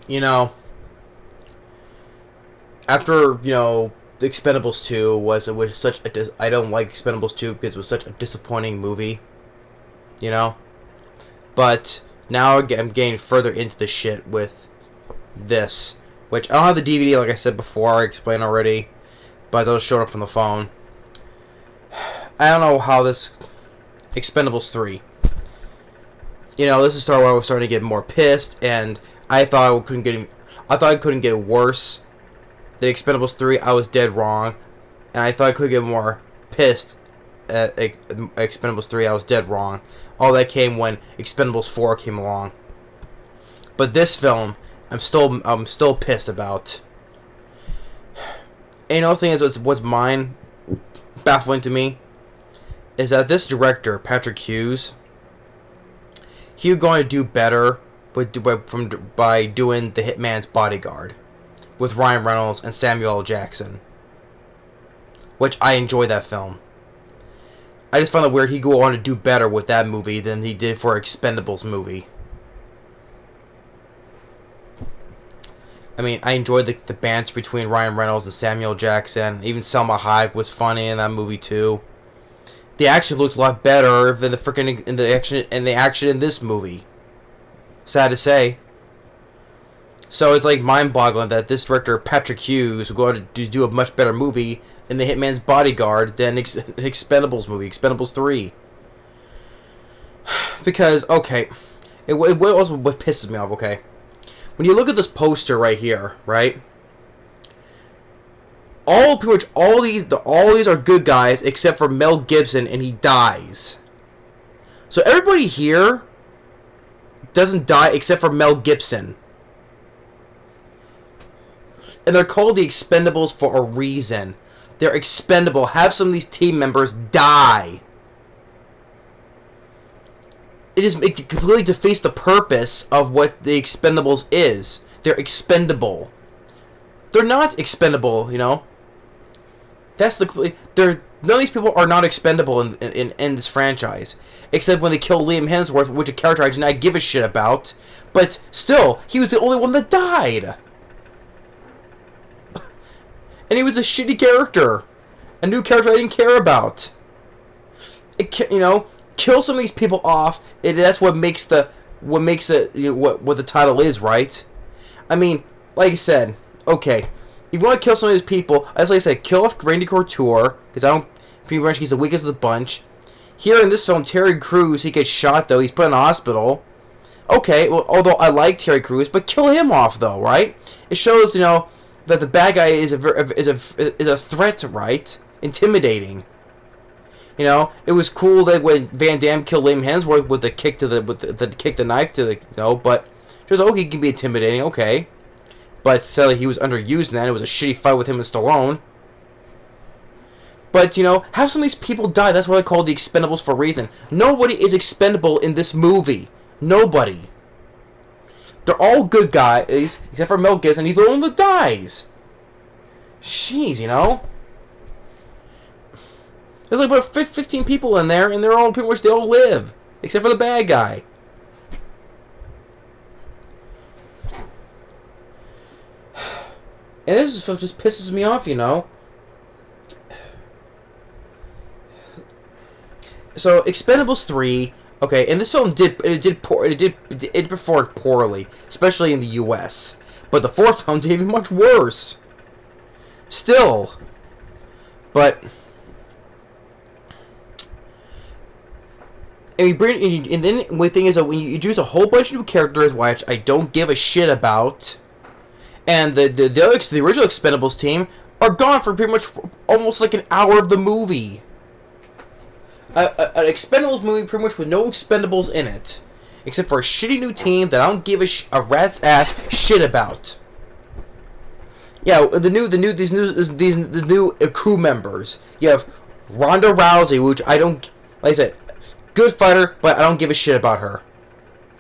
you know, after, the Expendables 2 was such a I don't like Expendables 2 because it was such a disappointing movie, you know. But now I'm getting further into the shit with this, which I don't have the DVD, like I said before, I explained already, but I'll show it up from the phone. I don't know how this Expendables 3. This is where I was starting to get more pissed, and I thought I couldn't get worse. The Expendables 3, I was dead wrong, and I thought I could get more pissed at Expendables 3, I was dead wrong. All that came when Expendables 4 came along. But this film, I'm still pissed about. And the thing is, what's baffling to me is that this director, Patrick Hughes, he was going to do better by doing The Hitman's Bodyguard with Ryan Reynolds and Samuel L. Jackson, which I enjoy that film. I just found it weird he go on to do better with that movie than he did for Expendables movie. I mean, I enjoyed the banter between Ryan Reynolds and Samuel Jackson. Even Selma Hayek was funny in that movie too. The action looked a lot better than the action in this movie. Sad to say. So it's like mind-boggling that this director Patrick Hughes will go on to do a much better movie in The Hitman's Bodyguard than Expendables movie, Expendables 3. Because okay, what pisses me off. Okay, when you look at this poster right here, right? Pretty much all these are good guys except for Mel Gibson, and he dies. So everybody here doesn't die except for Mel Gibson. And they're called the Expendables for a reason. They're expendable. Have some of these team members die. It completely defeats the purpose of what the Expendables is. They're expendable. They're not expendable, That's none of these people are not expendable in this franchise, except when they kill Liam Hemsworth, which a character I did not give a shit about. But still, he was the only one that died, and he was a shitty character, a new character I didn't care about. Kill some of these people off. That's what makes it what the title is, right? I mean, like I said, okay. If you want to kill some of these people, as I said, kill off Randy Couture, because pretty much he's the weakest of the bunch. Here in this film, Terry Crews, he gets shot though. He's put in a hospital. Okay, well, although I like Terry Crews, but kill him off though, right? It shows, that the bad guy is a threat, right? Intimidating. It was cool that when Van Damme killed Liam Hemsworth with the kick to the knife to the but just he can be intimidating, okay. But sadly, he was underused in that. It was a shitty fight with him and Stallone. But, have some of these people die. That's what I call the Expendables for a reason. Nobody is expendable in this movie. Nobody. They're all good guys, except for Mel Gibson. He's the one that dies. Jeez, There's like about 15 people in there, and they're all pretty much, they all live. Except for the bad guy. And this stuff just pisses me off, So Expendables 3, okay, and this film it performed poorly, especially in the U.S. But the fourth film did even much worse. Still, but and then the thing is that when you introduce a whole bunch of new characters, which I don't give a shit about. And the original Expendables team are gone for pretty much almost like an hour of the movie. An Expendables movie pretty much with no Expendables in it, except for a shitty new team that I don't give a rat's ass shit about. Yeah, the new crew members. You have Ronda Rousey, which I don't, like I said, good fighter, but I don't give a shit about her.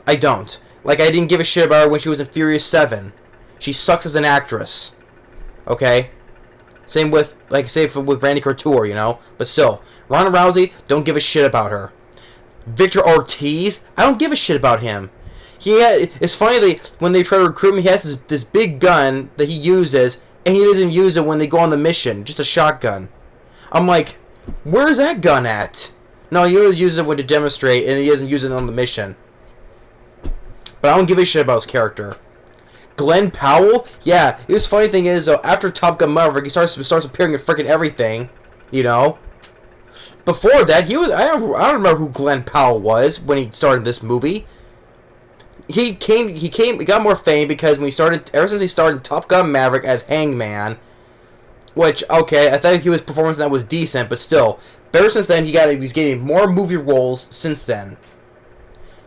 I don't. Like I didn't give a shit about her when she was in Furious 7. She sucks as an actress. Okay? Same with, with Randy Couture, But still, Ronda Rousey, don't give a shit about her. Victor Ortiz, I don't give a shit about him. It's funny when they try to recruit him, he has this big gun that he uses, and he doesn't use it when they go on the mission. Just a shotgun. I'm like, where's that gun at? No, he always uses it to demonstrate, and he doesn't use it on the mission. But I don't give a shit about his character. Glen Powell? Yeah, the funny thing is, though, after Top Gun Maverick, he starts appearing in freaking everything, you know? Before that, I don't remember who Glen Powell was when he started this movie. He got more fame because ever since he started Top Gun Maverick as Hangman, which, okay, I think his performance in that was decent, but still, ever since then, he's getting more movie roles since then.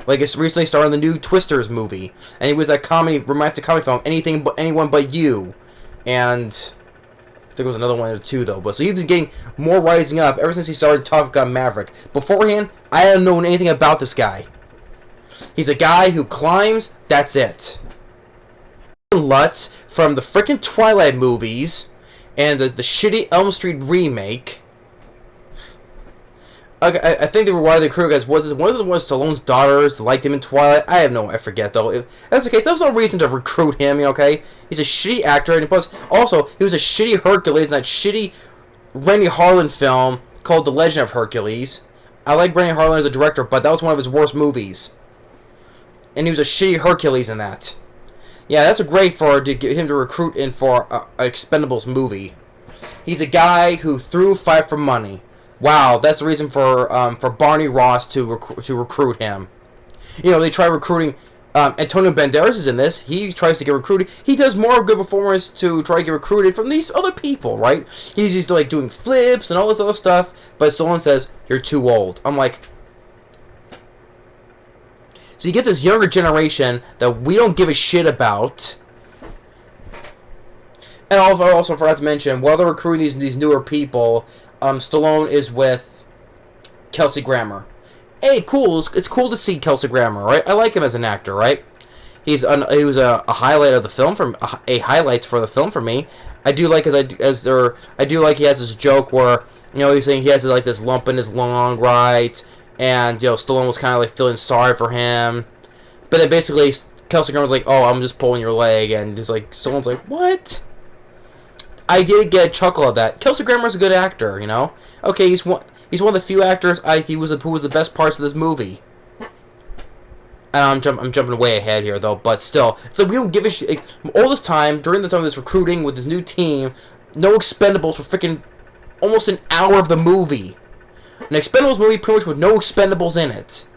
Like, it's recently started in the new Twisters movie, and he was that romantic comedy film, Anyone But You, and I think it was another one or two, though, but so he's been getting more rising up ever since he started Top Gun Maverick. Beforehand, I hadn't known anything about this guy. He's a guy who climbs, that's it. Lutz from the frickin' Twilight movies, and the shitty Elm Street remake. I think they were one of the crew guys. One of Stallone's daughters liked him in Twilight. I forget though. If that's the case, there was no reason to recruit him. Okay, he's a shitty actor, and plus, also he was a shitty Hercules in that shitty Randy Harlan film called The Legend of Hercules. I like Randy Harlan as a director, but that was one of his worst movies, and he was a shitty Hercules in that. Yeah, that's a great for to get him to recruit in for a Expendables movie. He's a guy who threw fight for money. Wow, that's the reason for Barney Ross to recruit him. You know, they try recruiting. Antonio Banderas is in this. He tries to get recruited. He does more good performance to try to get recruited from these other people, right? He's like doing flips and all this other stuff, but Stallone says, "You're too old." I'm like, so you get this younger generation that we don't give a shit about. And I also forgot to mention, while they're recruiting these newer people, Stallone is with Kelsey Grammer. Hey, cool! It's cool to see Kelsey Grammer, right? I like him as an actor, right? He was a highlight of the film a highlight for the film for me. I do like I do like he has this joke where he's saying he has like this lump in his lung, right? And Stallone was kind of like feeling sorry for him, but then basically Kelsey Grammer's like, "Oh, I'm just pulling your leg," and just like Stallone's like, "What?" I did get a chuckle of that. Kelsey Grammer's a good actor, Okay, he's one of the few actors who was the best parts of this movie. And I'm jumping way ahead here though, but still, it's like we don't give a shit. Like, all this time during the time of this recruiting with this new team, no Expendables for freaking almost an hour of the movie. An Expendables movie pretty much with no Expendables in it.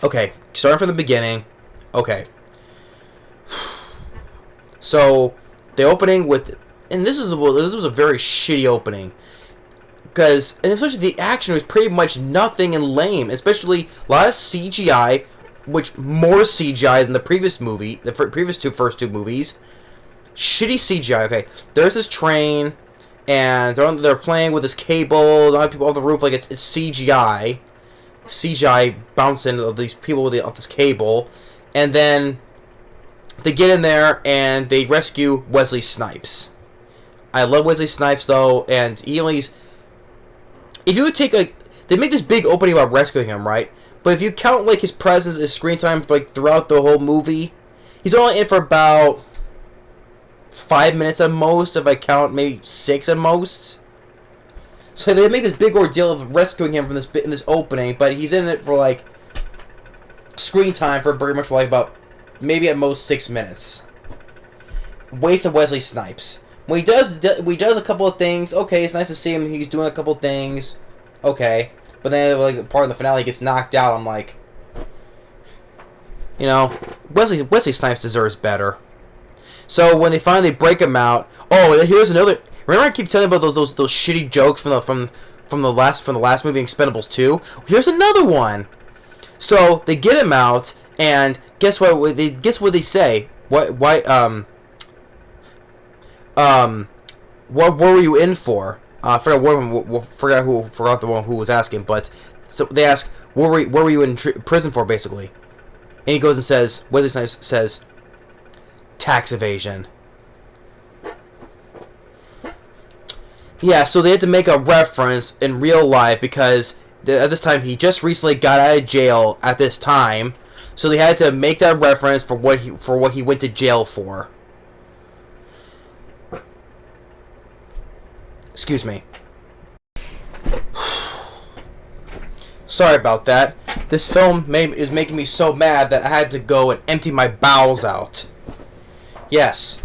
Okay, starting from the beginning. Okay. So, the opening and this was a very shitty opening, and especially the action was pretty much nothing and lame, especially a lot of CGI, which more CGI than the previous movie, the first two movies. Shitty CGI. Okay, there's this train, and they're playing with this cable. Other people on the roof, like it's CGI bouncing of these people off this cable, and then they get in there and they rescue Wesley Snipes. I love Wesley Snipes though, and if you would take they make this big opening about rescuing him, right? But if you count like his presence, his screen time like throughout the whole movie, he's only in for about 5 minutes at most. If I count, maybe 6 at most. So they make this big ordeal of rescuing him from in this opening, but he's in it for like screen time for pretty much like about maybe at most 6 minutes. Waste of Wesley Snipes. When he does a couple of things, okay, it's nice to see him. He's doing a couple of things, okay. But then, like the part of the finale, he gets knocked out. I'm like, Wesley Snipes deserves better. So when they finally break him out, here's another. Remember, I keep telling you about those shitty jokes from the last movie, Expendables 2. Here's another one. So they get him out. And guess what they say? What were you in for? I forgot the one who was asking, but so they ask, what were you in prison for, basically? And he goes and says, Wesley Snipes says, tax evasion. Yeah, so they had to make a reference in real life because At this time, he just recently got out of jail at this time, so they had to make that reference for what he went to jail for. Excuse me. Sorry about that. This film is making me so mad that I had to go and empty my bowels out. Yes.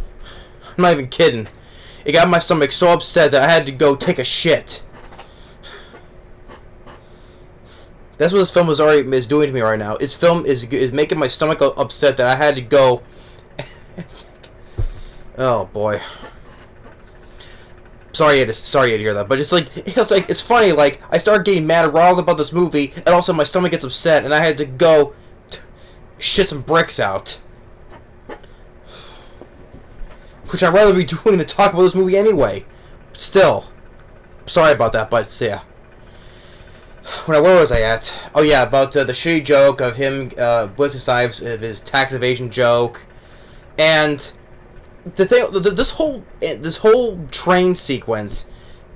I'm not even kidding. It got my stomach so upset that I had to go take a shit. That's what this film is doing to me right now. This film is making my stomach upset that I had to go. Oh boy. Sorry to hear that, but it's funny. Like, I start getting mad and riled about this movie, and also my stomach gets upset, and I had to go shit some bricks out. Which I'd rather be doing than talk about this movie anyway. Still, sorry about that, but yeah. Where was I at? Oh yeah, about the shitty joke of him, Wesley Snipes, of his tax evasion joke, and the thing. This whole train sequence,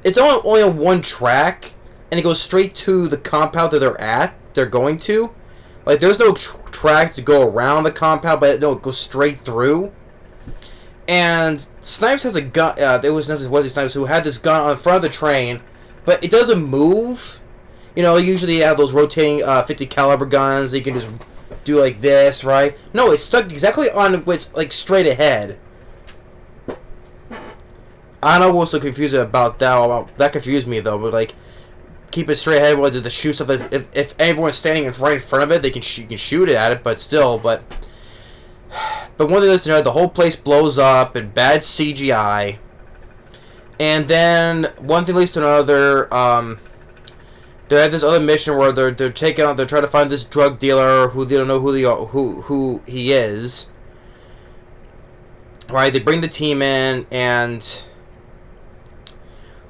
it's only on one track, and it goes straight to the compound that they're going to. Like, there's no track to go around the compound, but no, it goes straight through. And Snipes has a gun. It was Wesley Snipes who had this gun on the front of the train, but it doesn't move. You know, usually you have those rotating 50 caliber guns that you can just do like this, right? No, it's stuck exactly on what's like straight ahead. I don't know what's so confusing about that. That confused me though. But like, keep it straight ahead. Whether the shoot stuff, if everyone's standing right in front of it, you can shoot it at it. But still, but one thing is to know, the whole place blows up and bad CGI. And then one thing leads to another. They have this other mission where they're trying to find this drug dealer who they don't know who he is. Right? They bring the team in, and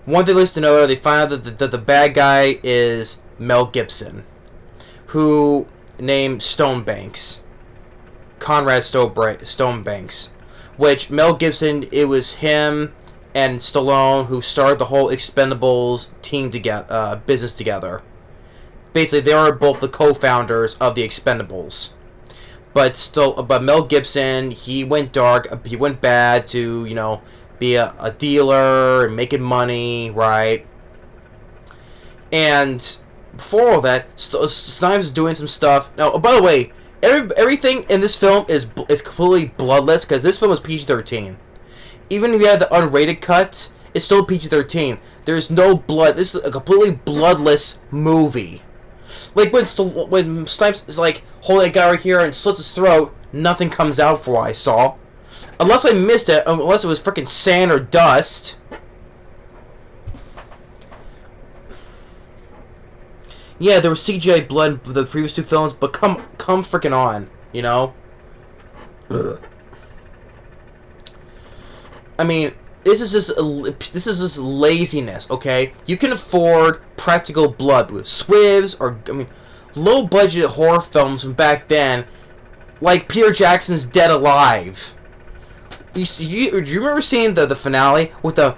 one thing leads to another. They find out that the bad guy is Mel Gibson, who named Stonebanks, Conrad Stonebanks, which Mel Gibson, it was him and Stallone who started the whole Expendables team together, business together. Basically, they are both the co-founders of the Expendables. But Mel Gibson, he went dark, he went bad to, you know, be a dealer and making money, right? And before all that, Snipes is doing some stuff. Now, by the way, everything in this film is completely bloodless, because this film is PG-13. Even if you had the unrated cut, it's still PG-13. There's no blood. This is a completely bloodless movie. Like when Snipes is like holding a guy right here and slits his throat, nothing comes out for what I saw. Unless I missed it, unless it was freaking sand or dust. Yeah, there was CGI blood in the previous two films, but come freaking on, you know? Ugh. I mean, this is just laziness, okay? You can afford practical blood with squibs or, I mean, low budget horror films from back then, like Peter Jackson's Dead Alive. Do you remember seeing the finale with the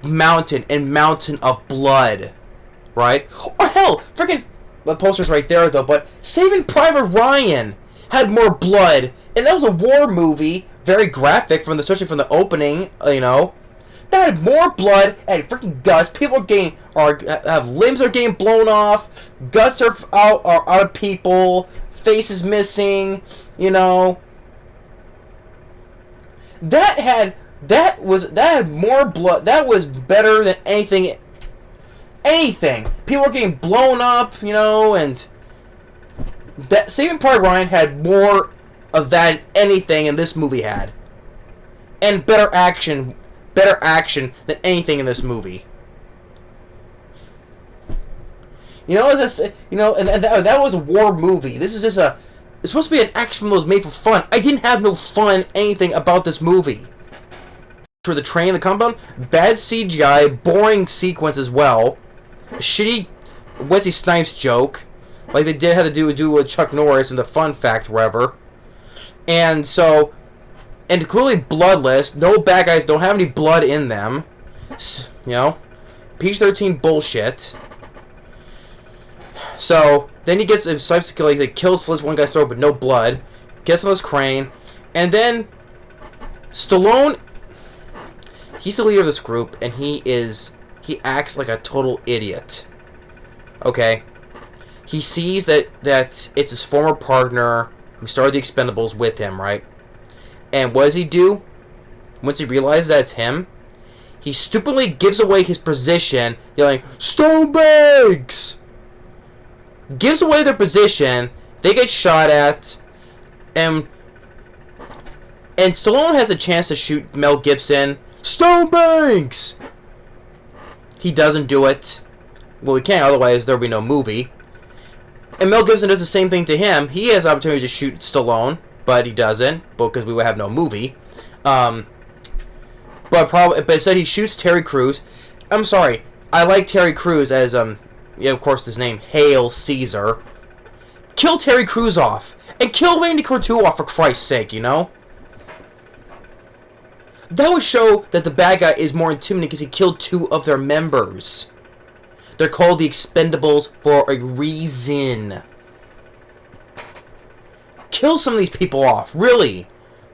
mountain of blood, right? Or hell, freaking, the poster's right there though. But Saving Private Ryan had more blood, and that was a war movie. Very graphic, especially from the opening, you know. That had more blood and freaking guts. People have limbs are getting blown off. Guts are out of people. Faces missing, you know. That had more blood. That was better than anything. People were getting blown up, you know, and that Saving Private Ryan had more of that anything in this movie had, and better action than anything in this movie. You know, and that was a war movie. This is just it's supposed to be an action film that was made for fun. I didn't have no fun anything about this movie. For the train, the compound, bad CGI, boring sequence as well, a shitty Wesley Snipes joke, like they did have to do with Chuck Norris and the fun fact, wherever. And clearly bloodless. No bad guys, don't have any blood in them. You know, PG-13 bullshit. So then he gets Snipes to kill. He kills this one guy's throat, but no blood. Gets on this crane, and then Stallone. He's the leader of this group, and he acts like a total idiot. Okay, he sees that it's his former partner who started the Expendables with him, right? And what does he do? Once he realizes that it's him, he stupidly gives away his position, yelling, "Stone Banks!" Gives away their position, they get shot at, and Stallone has a chance to shoot Mel Gibson. "Stone Banks!" He doesn't do it. Well, he can't, otherwise there will be no movie. And Mel Gibson does the same thing to him. He has the opportunity to shoot Stallone, but he doesn't, because we would have no movie. But instead he shoots Terry Crews. I'm sorry, I like Terry Crews as yeah, of course his name, Hail Caesar. Kill Terry Crews off, and kill Randy Couture off, for Christ's sake, you know? That would show that the bad guy is more intimidating because he killed 2 of their members. They're called the Expendables for a reason. Kill some of these people off, really.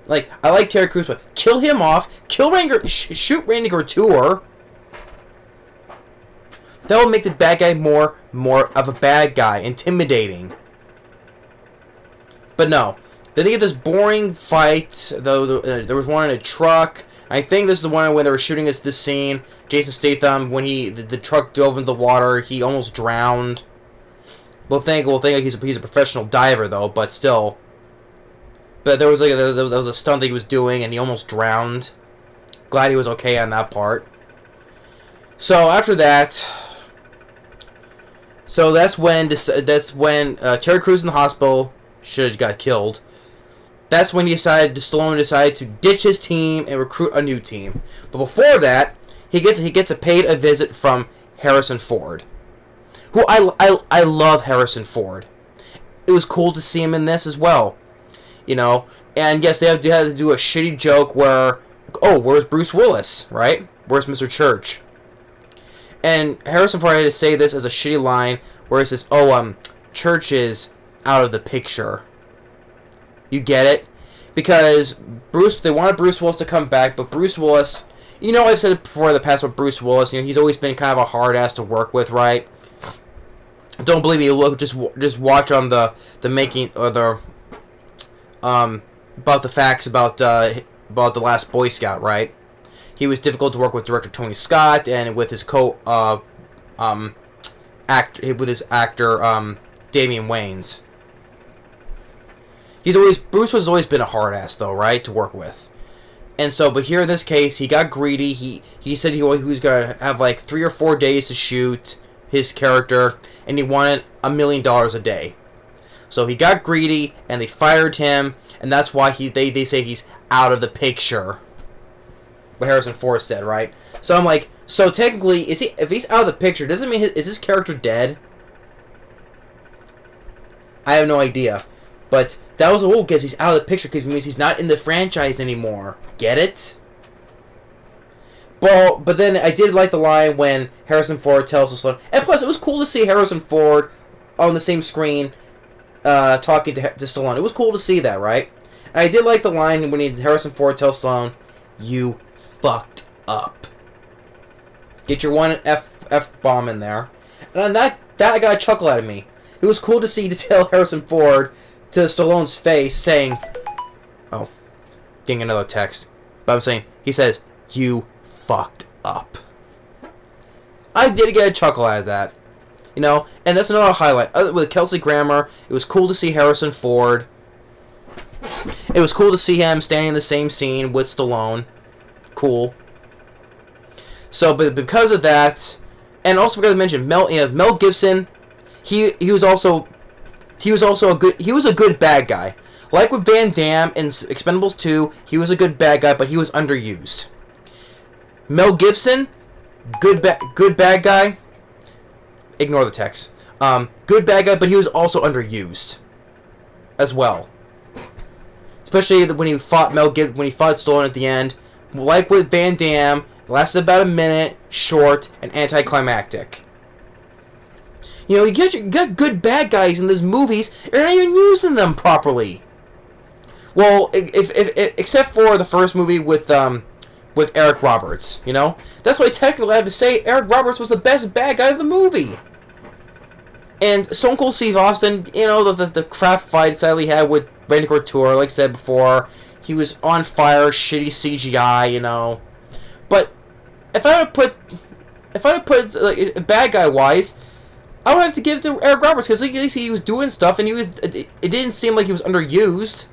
Like, I like Terry Crews, but kill him off. Shoot Randy Couture. That would make the bad guy more of a bad guy, intimidating. But no. Then they get this boring fight. Though there was one in a truck. I think this is the one when they were shooting us this scene. Jason Statham, when the truck dove into the water, he almost drowned. We'll think he's a professional diver though, but still. But there was a stunt that he was doing, and he almost drowned. Glad he was okay on that part. So after that, that's when Terry Crews in the hospital should have got killed. That's when Stallone decided to ditch his team and recruit a new team. But before that, he gets a paid visit from Harrison Ford, who I love Harrison Ford. It was cool to see him in this as well. You know, and yes, they had to do a shitty joke where, oh, where's Bruce Willis, right? Where's Mr. Church? And Harrison Ford had to say this as a shitty line where he says, oh, Church is out of the picture. You get it? Because they wanted Bruce Willis to come back, but Bruce Willis, you know, I've said it before in the past about Bruce Willis, you know, he's always been kind of a hard ass to work with, right? Don't believe me, look, just watch on the making, or the about the facts about The Last Boy Scout, right? He was difficult to work with director Tony Scott and with his actor Damian Wayans. Bruce has always been a hard ass though, right, to work with. And so, but here in this case, he got greedy. He said he was gonna have like 3 or 4 days to shoot his character, and he wanted $1 million a day. So he got greedy, and they fired him, and that's why they say he's out of the picture. What Harrison Ford said, right? So I'm like, so technically, if he's out of the picture, doesn't mean is his character dead? I have no idea, but that was a rule because he's out of the picture because it means he's not in the franchise anymore. Get it? Well, but then I did like the line when Harrison Ford tells Stallone, and plus it was cool to see Harrison Ford on the same screen talking to Stallone. It was cool to see that, right? And I did like the line when Harrison Ford tells Stallone, "You fucked up." Get your one F-bomb in there. And on that got a chuckle out of me. It was cool to see to tell Harrison Ford to Stallone's face saying, oh, getting another text. But I'm saying, he says, "You fucked up." I did get a chuckle out of that. You know, and that's another highlight. With Kelsey Grammer, it was cool to see Harrison Ford. It was cool to see him standing in the same scene with Stallone. Cool. So, but because of that, and also forgot to mention Mel Gibson. He was also a good bad guy. Like with Van Damme in Expendables 2, he was a good bad guy, but he was underused. Mel Gibson, good bad guy. Ignore the text. Good bad guy, but he was also underused as well. Especially when he fought Stallone at the end. Like with Van Damme, it lasted about a minute, short, and anticlimactic. You got good bad guys in these movies, and you're not even using them properly. Well, if except for the first movie with Eric Roberts, that's why technically I have to say Eric Roberts was the best bad guy of the movie. And Stone Cold Steve Austin, the crap fight sadly he had with Randy Couture, like I said before, he was on fire, shitty CGI, But if I would put like bad guy wise, I would have to give it to Eric Roberts because at least he was doing stuff and it didn't seem like he was underused.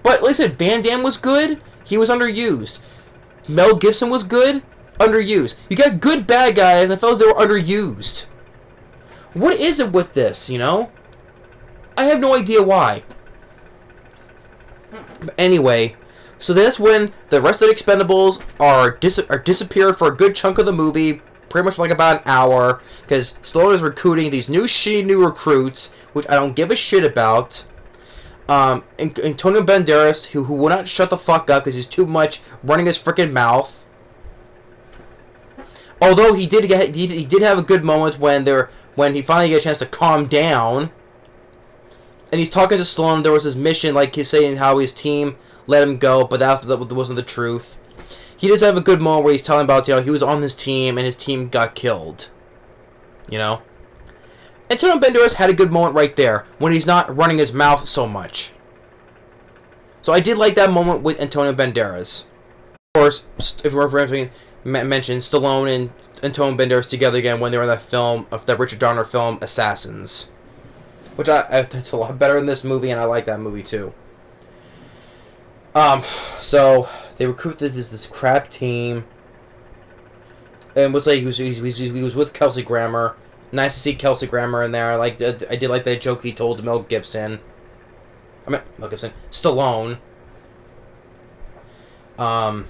But like I said, Van Damme was good, he was underused. Mel Gibson was good, underused. You got good bad guys, I felt like they were underused. What is it with this, I have no idea why. But anyway, so that's when the rest of the Expendables are disappeared for a good chunk of the movie, pretty much for like about an hour, because Stallone is recruiting these shitty new recruits, which I don't give a shit about. Antonio Banderas, who will not shut the fuck up because he's too much running his freaking mouth. Although he did have a good moment when he finally got a chance to calm down, and he's talking to Stallone. There was his mission, like he's saying how his team let him go, but that wasn't the truth. He does have a good moment where he's telling about he was on his team and his team got killed. Antonio Banderas had a good moment right there when he's not running his mouth so much. So I did like that moment with Antonio Banderas. Of course, if we're mentioned Stallone and Antonio Banderas together again when they were in that film of that Richard Donner film Assassins, which that's a lot better than this movie, and I like that movie too. So they recruited this crap team, and was like he was with Kelsey Grammer. Nice to see Kelsey Grammer in there. I did like that joke he told to Mel Gibson. Stallone. And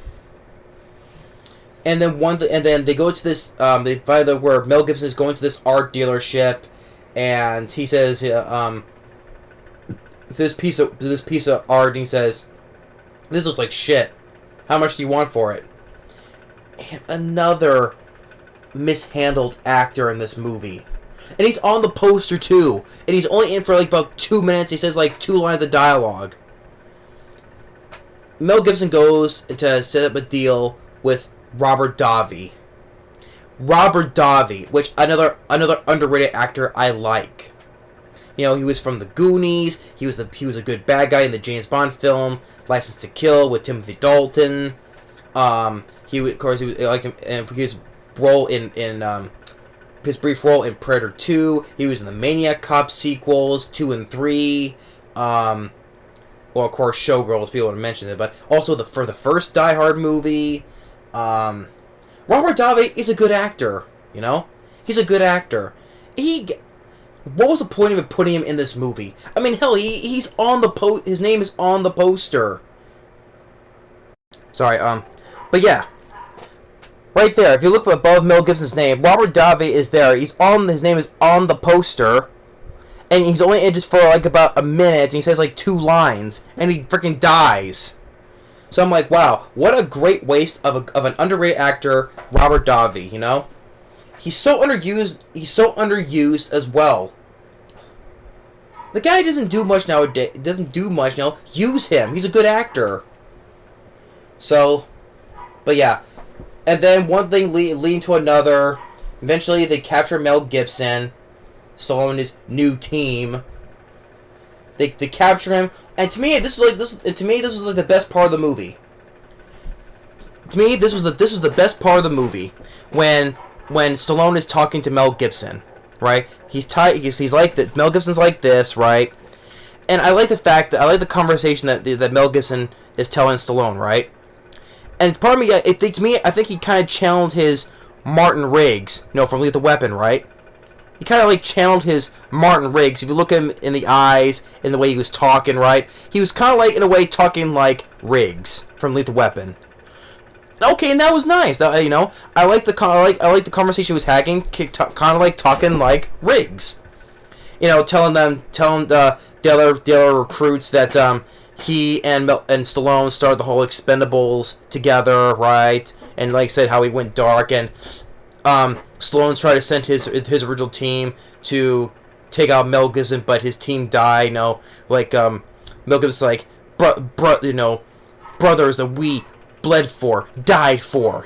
then they go to this. They find where Mel Gibson is going to this art dealership, and he says, this piece of art, and he says, "This looks like shit. How much do you want for it?" And another mishandled actor in this movie, and he's on the poster too, and he's only in for like about 2 minutes. He says like 2 lines of dialogue. Mel Gibson goes to set up a deal with Robert Davi, which another underrated actor I like. He was from the Goonies. He was a good bad guy in the James Bond film License to Kill with Timothy Dalton. He liked him, and his role in his brief role in Predator 2. He was in the Maniac Cop sequels 2 and 3. Well, of course, Showgirls, people would mention it, but also for the first Die Hard movie. Robert Davi is a good actor, He's a good actor. What was the point of putting him in this movie? I mean, hell, he's on the his name is on the poster. Sorry, but yeah. Right there, if you look above Mel Gibson's name, Robert Davi is there. His name is on the poster. And he's only in just for like about a minute, and he says like 2 lines, and he freaking dies. So I'm like, wow, what a great waste of an underrated actor, Robert Davi, He's so underused. He's so underused as well. The guy doesn't do much nowadays. Use him. He's a good actor. So, but yeah. And then one thing leading to another. Eventually, they capture Mel Gibson, Stallone and his new team. They capture him, and to me, this was like the best part of the movie. To me, this was the best part of the movie when Stallone is talking to Mel Gibson, right? He's like that. Mel Gibson's like this, right? And I like the conversation that Mel Gibson is telling Stallone, right? And part of me, I think he kind of channeled his Martin Riggs, from Lethal Weapon, right? He kind of like channeled his Martin Riggs. If you look at him in the eyes, in the way he was talking, right? He was kind of like, in a way, talking like Riggs from Lethal Weapon. Okay, and that was nice. I like the conversation he was having, kind of like talking like Riggs. Telling the other recruits that he and Stallone started the whole Expendables together, right? And like I said, how he went dark, and Stallone tried to send his original team to take out Mel Gibson, but his team died. Mel Gibson's like, brothers that we bled for, died for,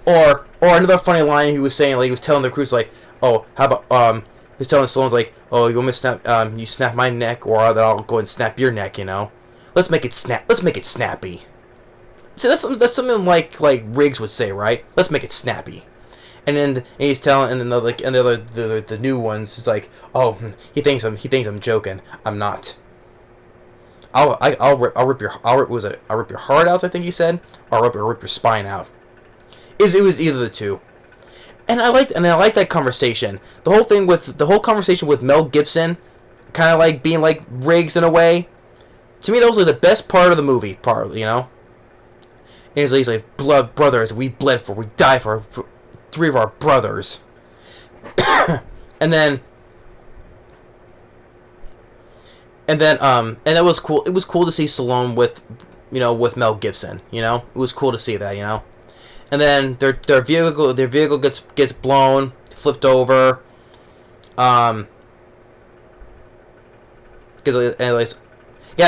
Or another funny line he was saying, like he was telling the crews, like, oh, how about he was telling Stallone's like, oh, you want me to snap my neck, or I'll go and snap your neck, Let's make it snappy. So that's something like Riggs would say, right? Let's make it snappy. And he's telling, and then the new ones is like, oh, he thinks I'm joking. I'm not. I'll rip your heart out, I think he said, or I'll rip your spine out. It was either the two. And I like that conversation. The whole conversation with Mel Gibson, kind of like being like Riggs in a way. To me, that was like the best part of the movie. And he's like, brothers, we bled for, we died for three of our brothers. and that was cool. It was cool to see Stallone with Mel Gibson. It was cool to see that. And then their vehicle gets blown, flipped over. I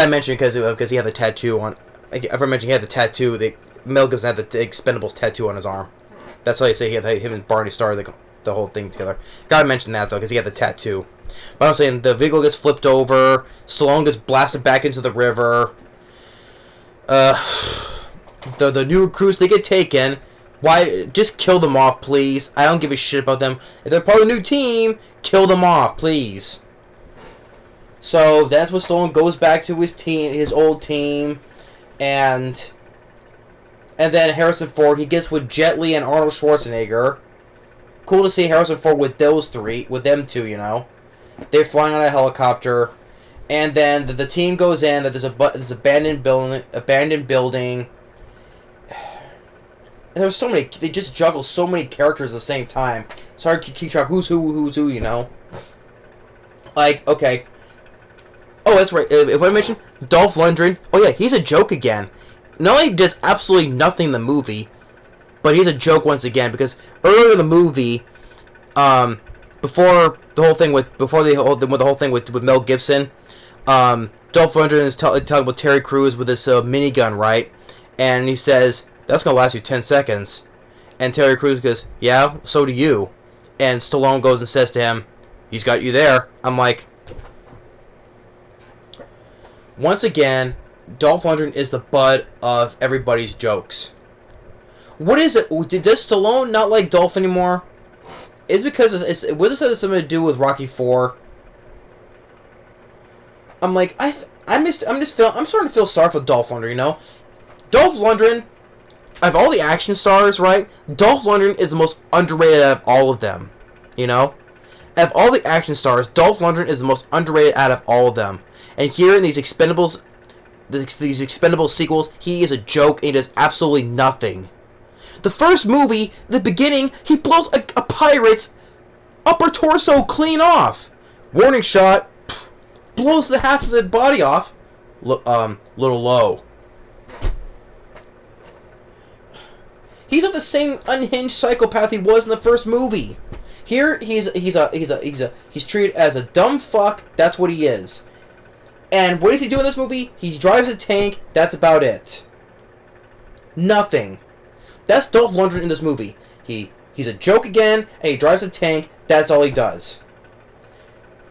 mentioned because he had the tattoo on. I mentioned he had the tattoo. Mel Gibson had the Expendables tattoo on his arm. That's how you say him and Barney started the whole thing together. Gotta mention that though, because he had the tattoo. But I'm saying the vehicle gets flipped over. Stallone gets blasted back into the river. The new recruits, they get taken. Why? Just kill them off, please. I don't give a shit about them. If they're part of the new team, kill them off, please. So that's when Stallone goes back to his old team, and then Harrison Ford, he gets with Jet Li and Arnold Schwarzenegger. Cool to see Harrison Ford with them two. They're flying on a helicopter, and then the team goes in. That there's abandoned building. And there's so many. They just juggle so many characters at the same time. It's hard to keep track who's who. Like, okay. Oh, that's right. If I mention Dolph Lundgren, oh yeah, he's a joke again. Not only does absolutely nothing in the movie, but he's a joke once again, because earlier in the movie, before the whole thing with Mel Gibson, Dolph Lundgren is talking about Terry Crews with this minigun, right? And he says, that's gonna last you 10 seconds. And Terry Crews goes, yeah, so do you. And Stallone goes and says to him, he's got you there. I'm like, once again, Dolph Lundgren is the butt of everybody's jokes. What is it? Does Stallone not like Dolph anymore? Is it because was this something to do with Rocky IV? I'm like, I'm starting to feel sorry for Dolph Lundgren. Dolph Lundgren, of all the action stars, right? Dolph Lundgren is the most underrated out of all of them. Out of all the action stars, Dolph Lundgren is the most underrated out of all of them. And here in these Expendables sequels, he is a joke and he does absolutely nothing. The first movie, the beginning, he blows a pirate's upper torso clean off. Warning shot, blows the half of the body off. Little low. He's not the same unhinged psychopath he was in the first movie. Here, he's treated as a dumb fuck. That's what he is. And what does he do in this movie? He drives a tank. That's about it. Nothing. That's Dolph Lundgren in this movie. He's a joke again, and he drives a tank. That's all he does.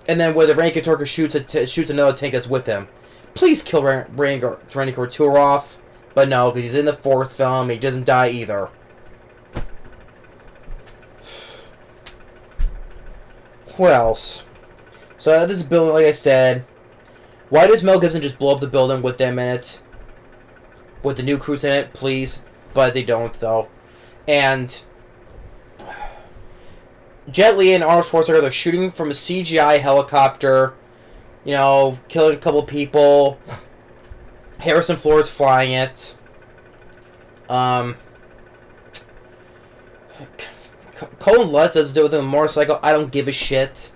And then where the Randy Couture shoots another tank that's with him. Please kill Randy Couture off. But no, because he's in the fourth film. He doesn't die either. What else? So this is building, like I said. Why does Mel Gibson just blow up the building with them in it? With the new crews in it, please. But they don't, though. And Jet Li and Arnold Schwarzenegger, they're shooting from a CGI helicopter. Killing a couple people. Harrison Ford's flying it. Lutz has to do with a motorcycle. I don't give a shit.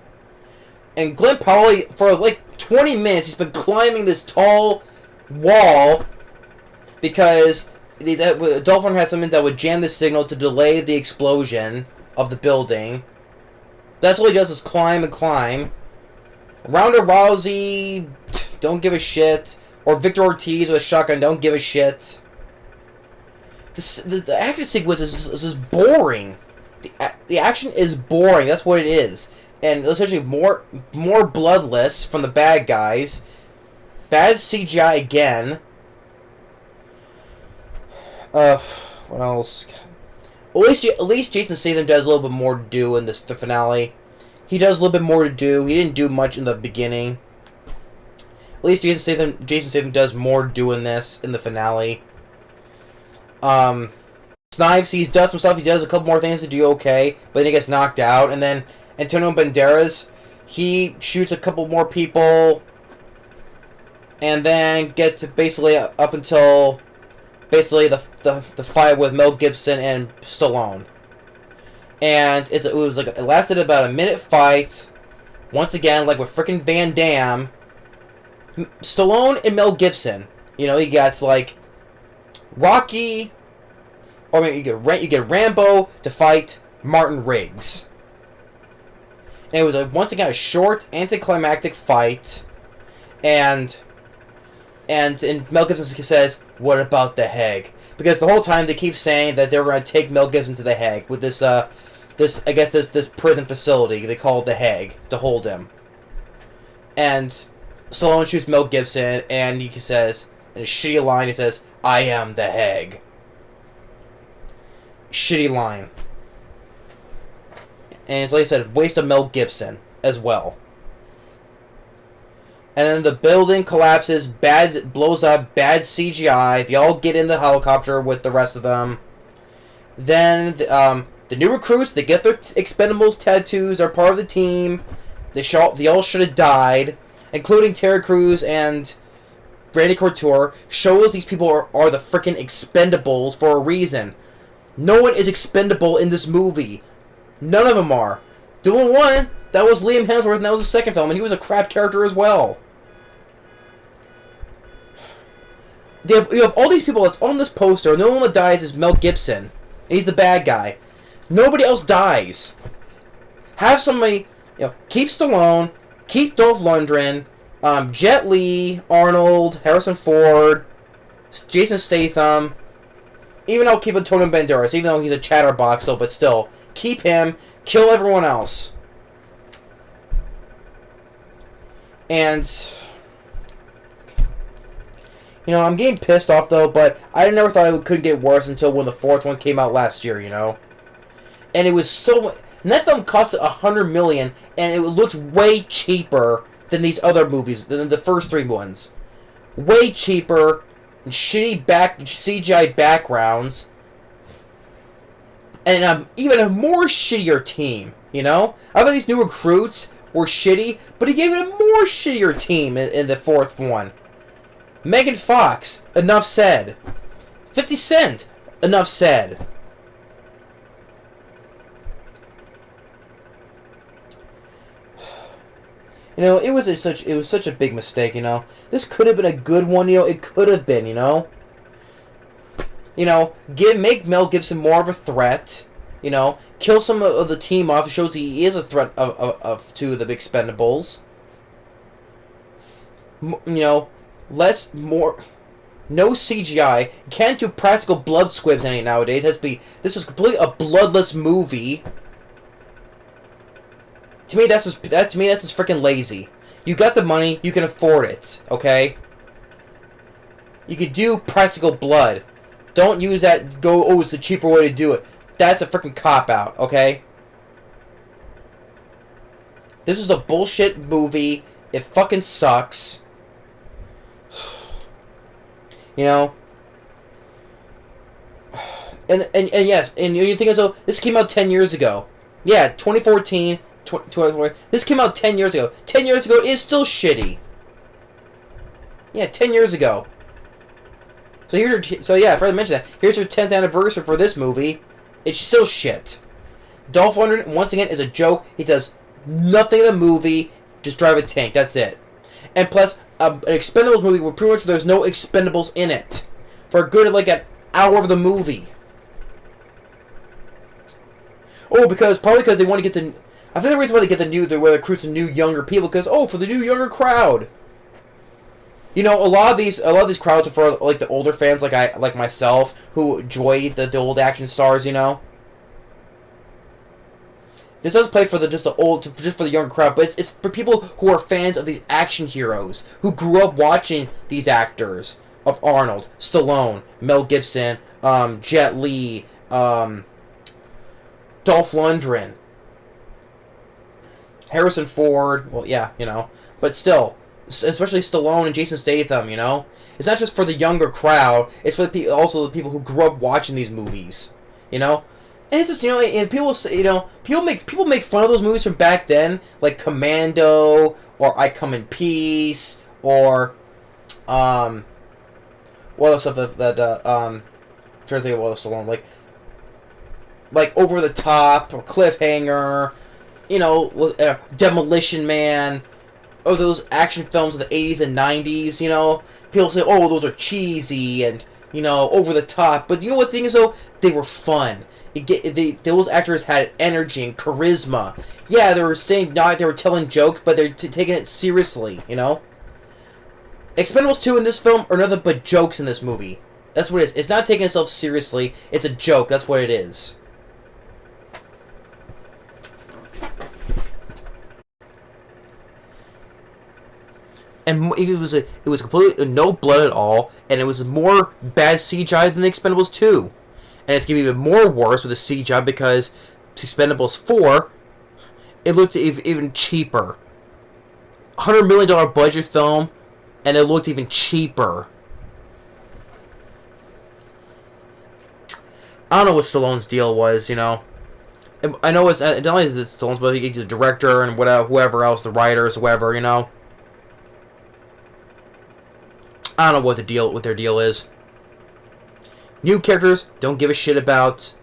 And Glen Powell, for like 20 minutes, he's been climbing this tall wall because Dolph Lundgren had something that would jam the signal to delay the explosion. of the building. That's all he does is climb and climb. Ronda Rousey, don't give a shit. Or Victor Ortiz with a shotgun, don't give a shit. The action sequence is just boring. The action is boring. That's what it is, and essentially more bloodless from the bad guys. Bad CGI again. What else? At least Jason Statham does a little bit more to do in the finale. He does a little bit more to do. He didn't do much in the beginning. At least Jason Statham does more to do in this in the finale. Snipes, he does some stuff. He does a couple more things to do okay, but then he gets knocked out. And then Antonio Banderas, he shoots a couple more people, and then gets basically up until basically the fight with Mel Gibson and Stallone. And it lasted about a minute fight. Once again, like with freaking Van Damme, Stallone and Mel Gibson. You know, you got like Rocky, or maybe you get Rambo to fight Martin Riggs. And it was once again a short, anticlimactic fight, and Mel Gibson says, "What about the Hague?" Because the whole time they keep saying that they were going to take Mel Gibson to the Hague with this prison facility they call it the Hague to hold him. And Stallone shoots Mel Gibson, and he says, in a shitty line, he says, "I am the Hague." Shitty line. And it's like I said, waste of Mel Gibson as well. And then the building collapses, blows up, bad CGI. They all get in the helicopter with the rest of them. Then the new recruits, they get their Expendables tattoos, are part of the team. They all should have died, including Terry Crews and Randy Couture. Shows these people are the freaking Expendables for a reason. No one is expendable in this movie. None of them are. The only one, that was Liam Hemsworth, and that was the second film, and he was a crap character as well. You have all these people that's on this poster, and the only one that dies is Mel Gibson. And he's the bad guy. Nobody else dies. Have somebody, keep Stallone, keep Dolph Lundgren, Jet Li, Arnold, Harrison Ford, Jason Statham. Even I'll keep Antonio Banderas, even though he's a chatterbox, but still. Keep him, kill everyone else. And, I'm getting pissed off, though, but I never thought it couldn't get worse until when the fourth one came out last year, And it was so... And that film cost $100 million, and it looked way cheaper than these other movies, than the first three ones. Way cheaper, and shitty CGI backgrounds, and even a more shittier team, I thought these new recruits were shitty, but he gave it a more shittier team in the fourth one. Megan Fox, enough said. 50 Cent, enough said. It was such a big mistake, This could have been a good one, It could have been, Make Mel Gibson more of a threat, Kill some of the team off. It shows he is a threat to the Expendables. No CGI. Can't do practical blood squibs any nowadays. This was completely a bloodless movie. To me, that's just freaking lazy. You got the money, you can afford it, okay? You could do practical blood. Don't use that, it's the cheaper way to do it. That's a freaking cop-out, okay? This is a bullshit movie. It fucking sucks. And yes, and you think so, this came out 10 years ago. Yeah, 2014... This came out 10 years ago. 10 years ago, it is still shitty. Yeah, 10 years ago. So yeah, if I mention that, here's your 10th anniversary for this movie. It's still shit. Dolph Lundgren, once again, is a joke. He does nothing in the movie, just drive a tank. That's it. And plus, an Expendables movie where pretty much there's no Expendables in it. For a good, an hour of the movie. Oh, probably because they want to get the. I think the reason why they get where they recruit some new younger people because for the new younger crowd. You know, a lot of these crowds are for like the older fans, like myself, who enjoy the old action stars. You know. This does play for just for the younger crowd, but it's for people who are fans of these action heroes who grew up watching these actors of Arnold, Stallone, Mel Gibson, Jet Li, Dolph Lundgren, Harrison Ford. Well, yeah, you know, but still, especially Stallone and Jason Statham. You know, it's not just for the younger crowd; it's for also the people who grew up watching these movies. You know. And it's just, you know, and people say, you know, people make fun of those movies from back then, like Commando or I Come in Peace or what other stuff I'm trying to think of what else along like Over the Top or Cliffhanger, you know, Demolition Man, or those action films of the 80s and 90s, you know. People say, oh, those are cheesy and, you know, over the top, but you know what thing is though? They were fun. Those actors had energy and charisma. Yeah, they were they were telling jokes, but they're taking it seriously, you know? Expendables 2 in this film are nothing but jokes in this movie. That's what it is. It's not taking itself seriously. It's a joke. That's what it is. And it was completely no blood at all, and it was more bad CGI than the Expendables 2. And it's going to be even more worse with the CGI because Expendables 4, it looked even cheaper. $100 million budget film, and it looked even cheaper. I don't know what Stallone's deal was, you know. I know it's not only is it Stallone's, but he's the director and whoever else, the writers, whoever, you know. I don't know what their deal is. New characters, don't give a shit about.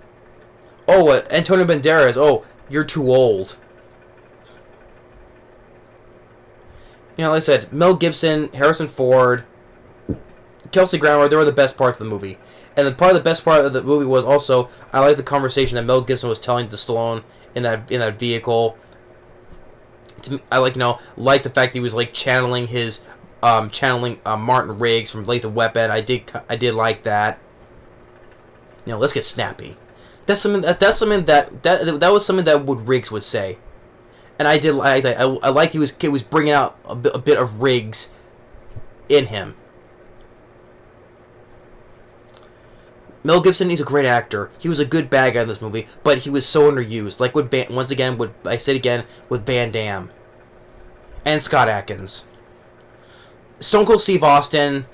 Oh, Antonio Banderas. Oh, you're too old. You know, like I said, Mel Gibson, Harrison Ford, Kelsey Grammer, they were the best parts of the movie. And the best part of the movie was also, I like the conversation that Mel Gibson was telling to Stallone in that vehicle. I like the fact that he was like channeling Martin Riggs from Lethal Weapon. I did like that. You know, let's get snappy. That's something that was something that Riggs would say, and I did like that. I like he was bringing out a bit of Riggs in him. Mel Gibson, he's a great actor. He was a good bad guy in this movie, but he was so underused. Like with with Van Damme and Scott Adkins. Stone Cold Steve Austin,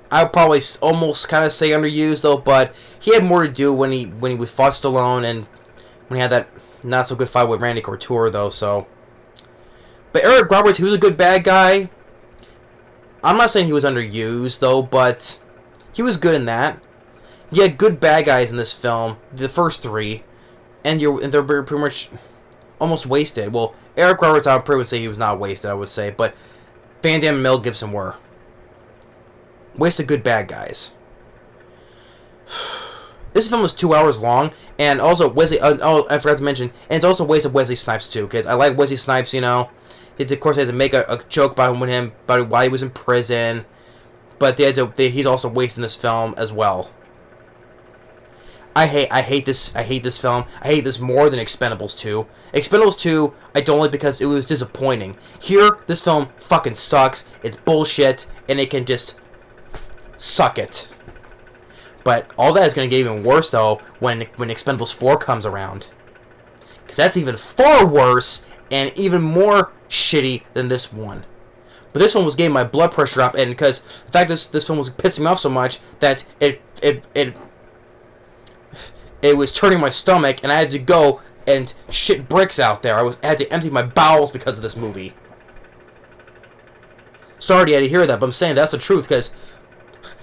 I would probably almost kind of say underused though, but he had more to do when he was fought Stallone and when he had that not so good fight with Randy Couture though. So, but Eric Roberts, he was a good bad guy. I'm not saying he was underused though, but he was good in that. You had good bad guys in this film, the first three, and they're pretty much almost wasted. Well, Eric Roberts, I would probably say he was not wasted. I would say, but Van Damme and Mel Gibson were. Wasted good bad guys. This film was 2 hours long, and also Wesley. I forgot to mention, and it's also wasted Wesley Snipes too, because I like Wesley Snipes. You know, of course they had to make a joke about him about why he was in prison, but he's also wasting this film as well. I hate this film. I hate this more than Expendables 2. Expendables 2, I don't like because it was disappointing. Here, this film fucking sucks. It's bullshit, and it can just suck it. But all that is going to get even worse, though, when Expendables 4 comes around. Because that's even far worse and even more shitty than this one. But this one was getting my blood pressure up, and because the fact this film was pissing me off so much that it was turning my stomach, and I had to go and shit bricks out there. I had to empty my bowels because of this movie. Sorry you had to hear that, but I'm saying that's the truth, because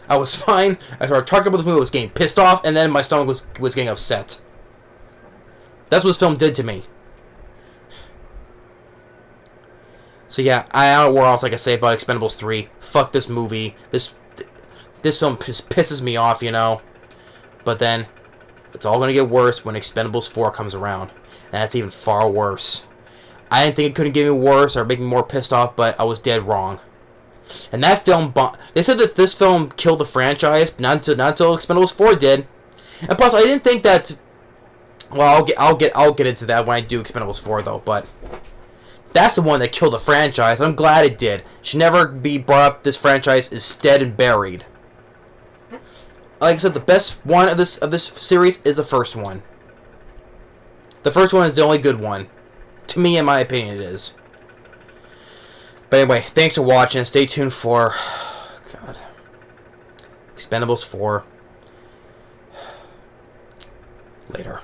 I was fine. I started talking about the movie, I was getting pissed off, and then my stomach was getting upset. That's what this film did to me. So yeah, I don't know what else I can say about Expendables 3. Fuck this movie. This film just pisses me off, you know. But then, It's all going to get worse when Expendables 4 comes around. And that's even far worse. I didn't think it couldn't get me worse or make me more pissed off, but I was dead wrong. And that film, they said that this film killed the franchise, but not until Expendables 4 did. And plus, I didn't think that. Well, I'll get into that when I do Expendables 4 though. But that's the one that killed the franchise. I'm glad it did. Should never be brought up. This franchise is dead and buried. Like I said, the best one of this series is the first one. The first one is the only good one. To me, in my opinion, it is. But anyway, thanks for watching. Stay tuned for Expendables 4 later.